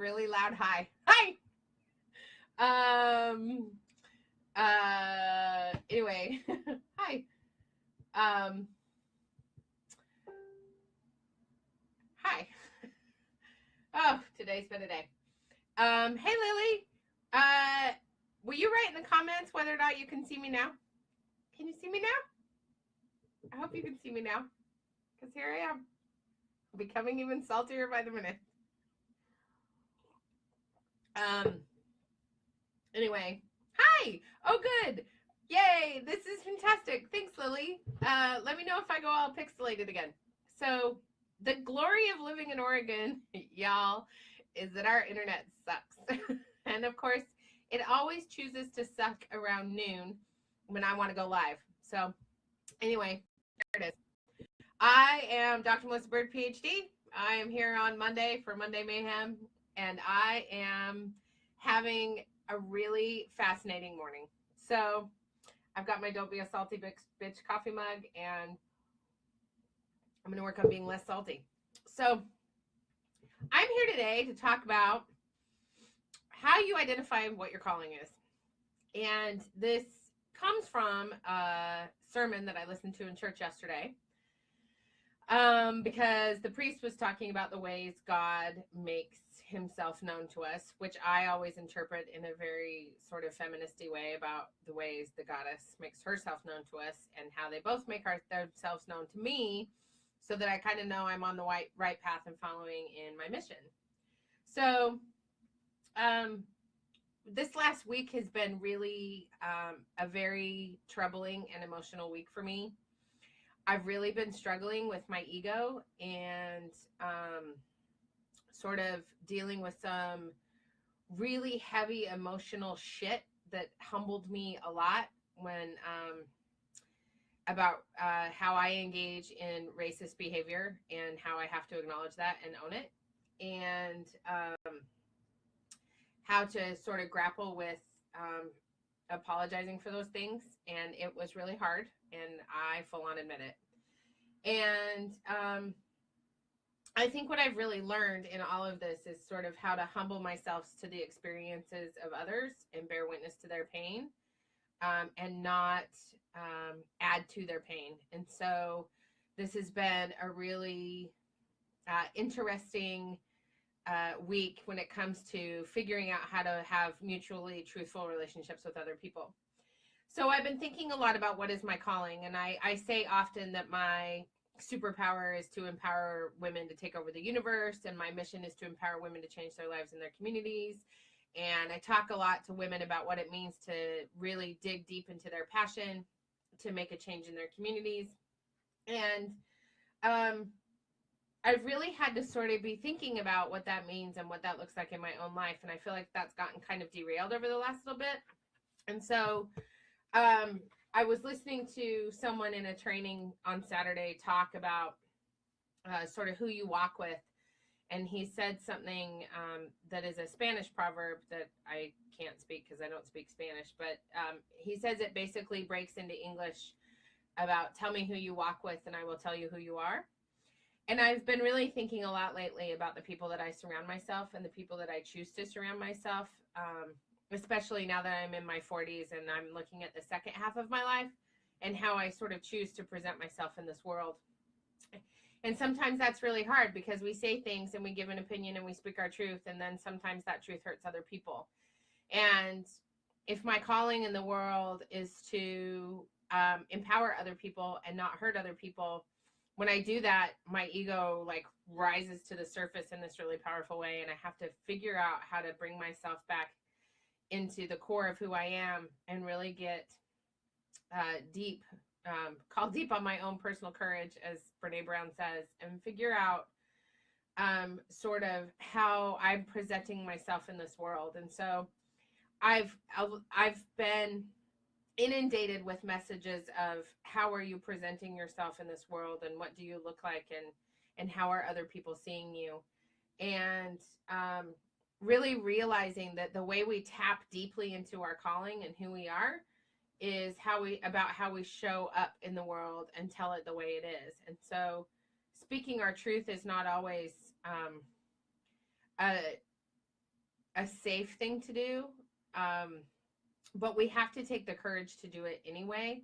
really loud hi. Hi. Um. Anyway, hi. Um. Hi. Oh, today's been a day. Hey Lily. Uh, will you write in the comments whether or not you can see me now? Can you see me now? I hope you can see me now, because here I am, becoming even saltier by the minute. Um. Anyway, hi. Oh, good. Yay! This is fantastic. Thanks, Lily. Let me know if I go all pixelated again. So, the glory of living in Oregon, y'all, is that our internet sucks. And of course, it always chooses to suck around noon when I want to go live. So, anyway, there it is. I am Dr. Melissa Bird, PhD. I am here on Monday for Monday Mayhem, and I am having a really fascinating morning. So, I've got my Don't Be a Salty Bitch coffee mug, and I'm going to work on being less salty. So, I'm here today to talk about how you identify what your calling is. And this comes from a sermon that I listened to in church yesterday. Because the priest was talking about the ways God makes himself known to us, which I always interpret in a very sort of feministy way about the ways the goddess makes herself known to us and how they both make themselves known to me, so that I kind of know I'm on the right path and following in my mission. So, this last week has been really a very troubling and emotional week for me. I've really been struggling with my ego and sort of dealing with some really heavy emotional shit that humbled me a lot when about how I engage in racist behavior and how I have to acknowledge that and own it, and how to sort of grapple with apologizing for those things. And it was really hard, and I full on admit it. And I think what I've really learned in all of this is sort of how to humble myself to the experiences of others and bear witness to their pain, and not add to their pain. And so this has been a really interesting week when it comes to figuring out how to have mutually truthful relationships with other people. So I've been thinking a lot about what is my calling, and I say often that my superpower is to empower women to take over the universe, and my mission is to empower women to change their lives and their communities. And I talk a lot to women about what it means to really dig deep into their passion to make a change in their communities. And I've really had to sort of be thinking about what that means and what that looks like in my own life. And I feel like that's gotten kind of derailed over the last little bit. And so I was listening to someone in a training on Saturday talk about sort of who you walk with. And he said something that is a Spanish proverb that I can't speak because I don't speak Spanish. But he says it basically breaks into English about tell me who you walk with and I will tell you who you are. And I've been really thinking a lot lately about the people that I surround myself and the people that I choose to surround myself, especially now that I'm in my 40s and I'm looking at the second half of my life and how I sort of choose to present myself in this world. And sometimes that's really hard because we say things and we give an opinion and we speak our truth, and then sometimes that truth hurts other people. And if my calling in the world is to empower other people and not hurt other people, when I do that, my ego like rises to the surface in this really powerful way, and I have to figure out how to bring myself back into the core of who I am and really get deep, call deep on my own personal courage, as Brene Brown says, and figure out sort of how I'm presenting myself in this world. And so I've been inundated with messages of how are you presenting yourself in this world, and what do you look like, and how are other people seeing you, and really realizing that the way we tap deeply into our calling and who we are is how we show up in the world and tell it the way it is. And so speaking our truth is not always a safe thing to do. But we have to take the courage to do it anyway,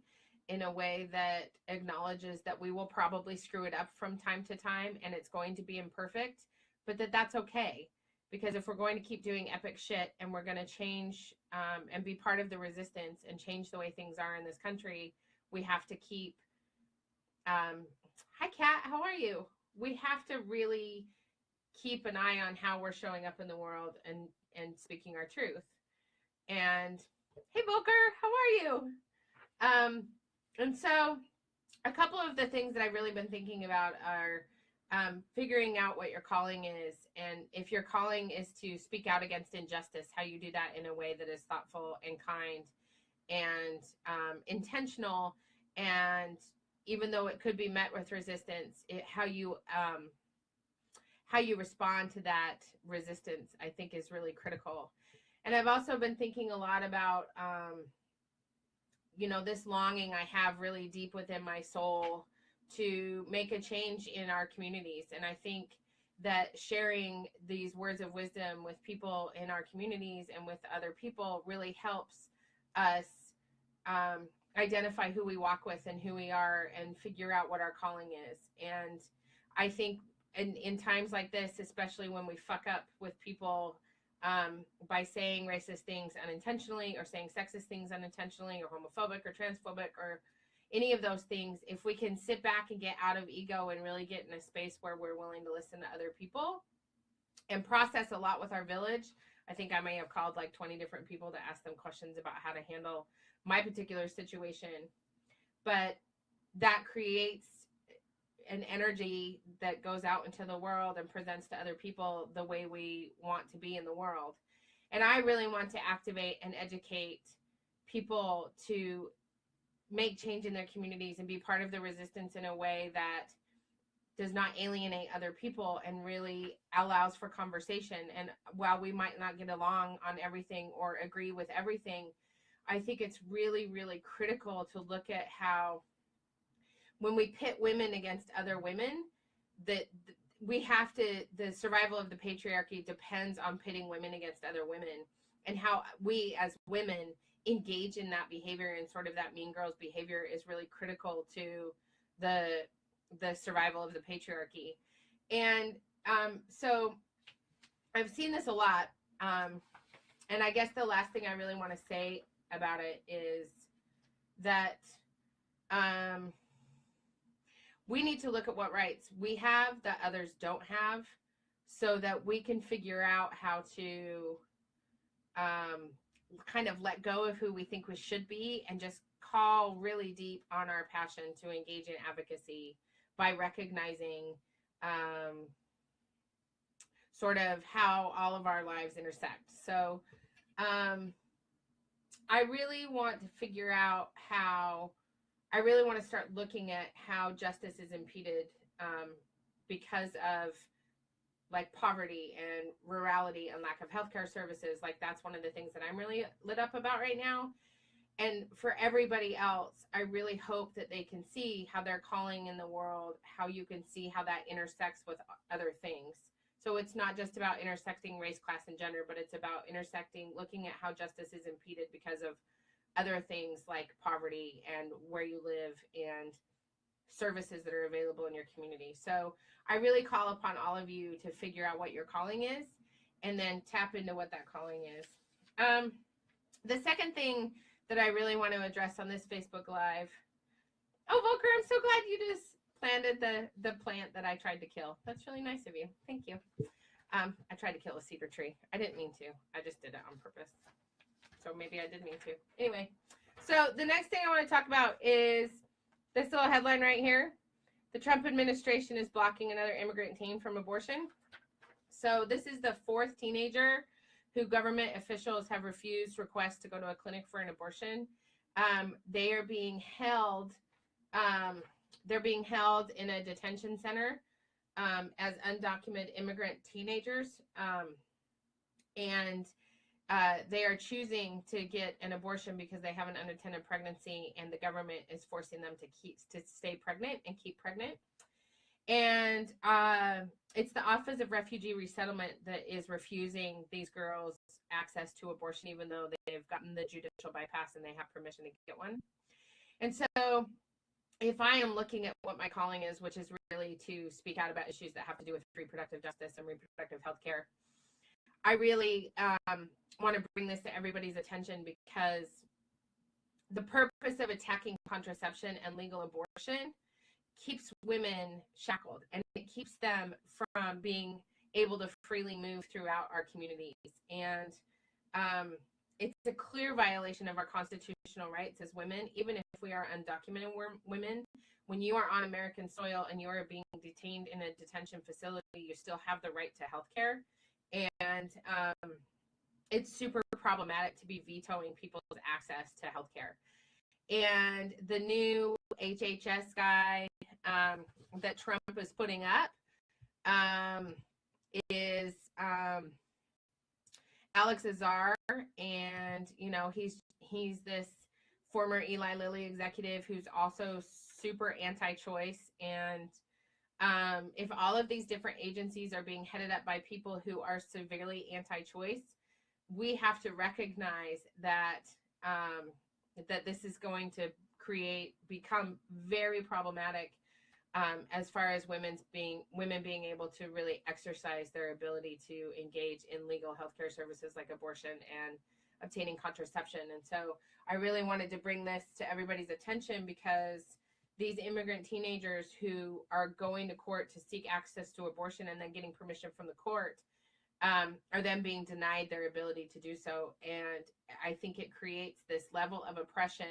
in a way that acknowledges that we will probably screw it up from time to time and it's going to be imperfect, but that's okay. Because if we're going to keep doing epic shit and we're going to change and be part of the resistance and change the way things are in this country, we have to keep. Hi, Kat. How are you? We have to really keep an eye on how we're showing up in the world and speaking our truth. And hey, Volker, how are you? And so a couple of the things that I've really been thinking about are figuring out what your calling is. And if your calling is to speak out against injustice, how you do that in a way that is thoughtful and kind and intentional. And even though it could be met with resistance, how you respond to that resistance, I think, is really critical. And I've also been thinking a lot about, this longing I have really deep within my soul to make a change in our communities. And I think that sharing these words of wisdom with people in our communities and with other people really helps us identify who we walk with and who we are and figure out what our calling is. And I think in times like this, especially when we fuck up with people by saying racist things unintentionally or saying sexist things unintentionally or homophobic or transphobic or any of those things, if we can sit back and get out of ego and really get in a space where we're willing to listen to other people and process a lot with our village. I think I may have called like 20 different people to ask them questions about how to handle my particular situation. But that creates an energy that goes out into the world and presents to other people the way we want to be in the world. And I really want to activate and educate people to make change in their communities and be part of the resistance in a way that does not alienate other people and really allows for conversation. And while we might not get along on everything or agree with everything, I think it's really, really critical to look at how when we pit women against other women, that we have to, the survival of the patriarchy depends on pitting women against other women, and how we as women engage in that behavior and sort of that mean girls behavior is really critical to the survival of the patriarchy. And so I've seen this a lot. And I guess the last thing I really want to say about it is that we need to look at what rights we have that others don't have so that we can figure out how to kind of let go of who we think we should be and just call really deep on our passion to engage in advocacy by recognizing sort of how all of our lives intersect. So I really want to figure out how, I really want to start looking at how justice is impeded because of like poverty and rurality and lack of healthcare services. Like that's one of the things that I'm really lit up about right now. And for everybody else, I really hope that they can see how they're calling in the world, how you can see how that intersects with other things. So it's not just about intersecting race, class, and gender, but it's about intersecting, looking at how justice is impeded because of other things like poverty and where you live and services that are available in your community. So I really call upon all of you to figure out what your calling is and then tap into what that calling is. The second thing that I really want to address on this Facebook Live. Oh, Volker, I'm so glad you just planted the plant that I tried to kill. That's really nice of you. Thank you. I tried to kill a cedar tree. I didn't mean to. I just did it on purpose. So maybe I did mean to. Anyway, so the next thing I want to talk about is this little headline right here. The Trump administration is blocking another immigrant teen from abortion. So this is the fourth teenager who government officials have refused requests to go to a clinic for an abortion. They are being held. They're being held in a detention center as undocumented immigrant teenagers, and they are choosing to get an abortion because they have an unattended pregnancy, and the government is forcing them to stay pregnant and keep pregnant. And it's the Office of Refugee Resettlement that is refusing these girls access to abortion, even though they've gotten the judicial bypass and they have permission to get one. And so, if I am looking at what my calling is, which is really to speak out about issues that have to do with reproductive justice and reproductive health care, I really want to bring this to everybody's attention, because the purpose of attacking contraception and legal abortion keeps women shackled, and it keeps them from being able to freely move throughout our communities. And it's a clear violation of our constitutional rights as women, even if we are undocumented women. When you are on American soil and you are being detained in a detention facility, you still have the right to health care. And it's super problematic to be vetoing people's access to health care. And the new HHS guy that Trump is putting up is Alex Azar, and he's this former Eli Lilly executive who's also super anti-choice. And if all of these different agencies are being headed up by people who are severely anti-choice, we have to recognize that that this is going to become very problematic as far as women being able to really exercise their ability to engage in legal healthcare services like abortion and obtaining contraception. And so I really wanted to bring this to everybody's attention, because these immigrant teenagers who are going to court to seek access to abortion and then getting permission from the court are then being denied their ability to do so. And I think it creates this level of oppression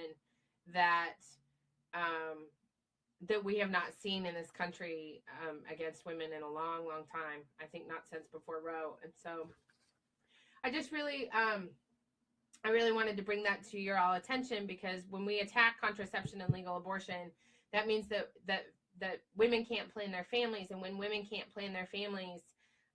that that we have not seen in this country against women in a long, long time. I think not since before Roe. And so I just really, I really wanted to bring that to your all attention, because when we attack contraception and legal abortion, that means that women can't plan their families. And when women can't plan their families,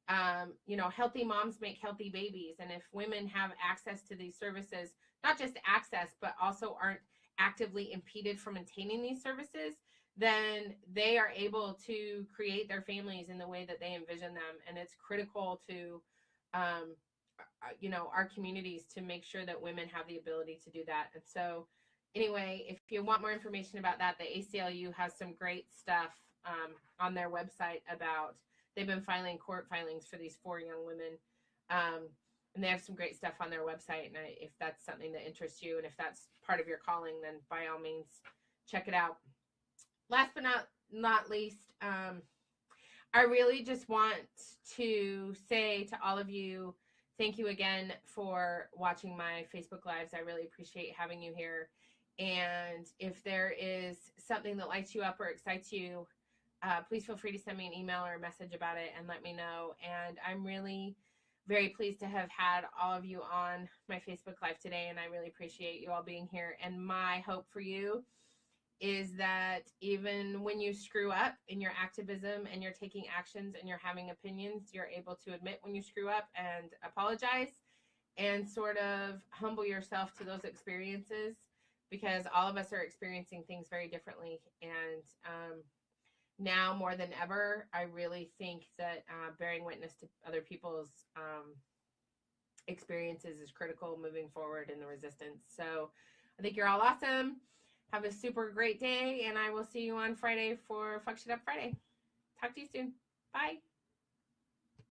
healthy moms make healthy babies. And if women have access to these services, not just access, but also aren't actively impeded from attaining these services, then they are able to create their families in the way that they envision them. And it's critical to, our communities to make sure that women have the ability to do that. And so anyway, if you want more information about that, the ACLU has some great stuff on their website about, they've been filing court filings for these 4 young women. And they have some great stuff on their website. And if that's something that interests you, and if that's part of your calling, then by all means, check it out. Last but not least, I really just want to say to all of you, thank you again for watching my Facebook Lives. I really appreciate having you here. And if there is something that lights you up or excites you, please feel free to send me an email or a message about it and let me know. And I'm really very pleased to have had all of you on my Facebook Live today, and I really appreciate you all being here. And my hope for you is that even when you screw up in your activism and you're taking actions and you're having opinions, you're able to admit when you screw up and apologize and sort of humble yourself to those experiences, because all of us are experiencing things very differently. And now more than ever, I really think that bearing witness to other people's experiences is critical moving forward in the resistance. So I think you're all awesome. Have a super great day, and I will see you on Friday for Fuck Shit Up Friday. Talk to you soon. Bye.